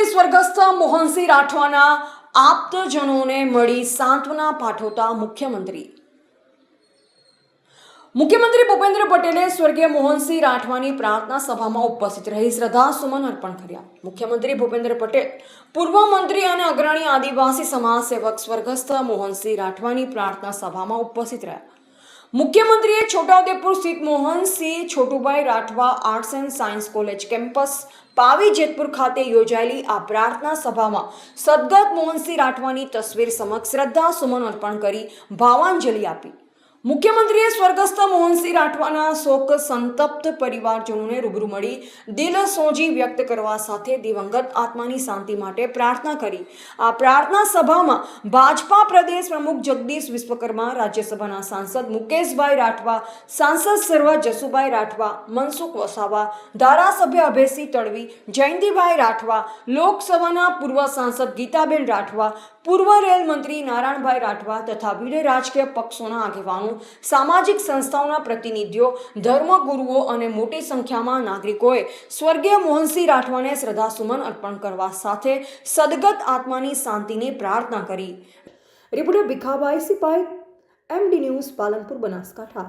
સ્વર્ગસ્થ મોહનસિંહ રાઠવાના આપ્તજનોને મળી સાંત્વના પાઠવતા મુખ્યમંત્રી ભૂપેન્દ્ર પટેલે સ્વર્ગીય મોહનસિંહ રાઠવાની પ્રાર્થના સભામાં ઉપસ્થિત રહી શ્રદ્ધાસુમન અર્પણ કર્યા. મુખ્યમંત્રી ભૂપેન્દ્ર પટેલ, પૂર્વ મંત્રી અને અગ્રણી આદિવાસી સમાજ સેવક સ્વર્ગસ્થ મોહનસિંહ રાઠવાની પ્રાર્થના સભામાં ઉપસ્થિત રહ્યા. મુખ્યમંત્રીએ છોટાઉદેપુર સ્થિત Mohansinh Chhotubhai Rathwa arts and science college campus Pavi Jetpur ખાતે યોજાયેલી આ પ્રાર્થના સભામાં સદગત મોહનસિંહ રાઠવાની તસવીર સમક્ષ શ્રદ્ધાસુમન અર્પણ કરી ભાવાંજલિ આપી. મુખ્યમંત્રીએ સ્વર્ગસ્થ મોહનસિંહ રાઠવાના શોક સંતપ્ત પરિવારજનોને રૂબરૂ મળી દિલસોજી વ્યક્ત કરવા સાથે દિવંગત આત્માની શાંતિ માટે પ્રાર્થના કરી. આ પ્રાર્થના સભામાં ભાજપા પ્રદેશ પ્રમુખ જગદીશ વિશ્વકર્મા, રાજ્યસભાના સાંસદ મુકેશભાઈ રાઠવા, સાંસદ સર્વ જસુભાઈ રાઠવા, મનસુખ વસાવા, ધારાસભ્ય અભયસિંહ તડવી, જયંતિભાઈ રાઠવા, લોકસભાના પૂર્વ સાંસદ ગીતાબેન રાઠવા, પૂર્વ રેલ મંત્રી નારાયણભાઈ રાઠવા તથા વિવિધ રાજકીય પક્ષોના આગેવાનો, સામાજિક સંસ્થાઓના પ્રતિનિધિઓ, ધર્મગુરુઓ અને મોટી સંખ્યામાં નાગરિકોએ સ્વર્ગીય મોહનસિંહ રાઠવાને શ્રદ્ધાસુમન અર્પણ કરવા સાથે સદગત આત્માની શાંતિની પ્રાર્થના કરી. Reporter Bhikhabhai Sipai, MD news, Palanpur, Banaskantha.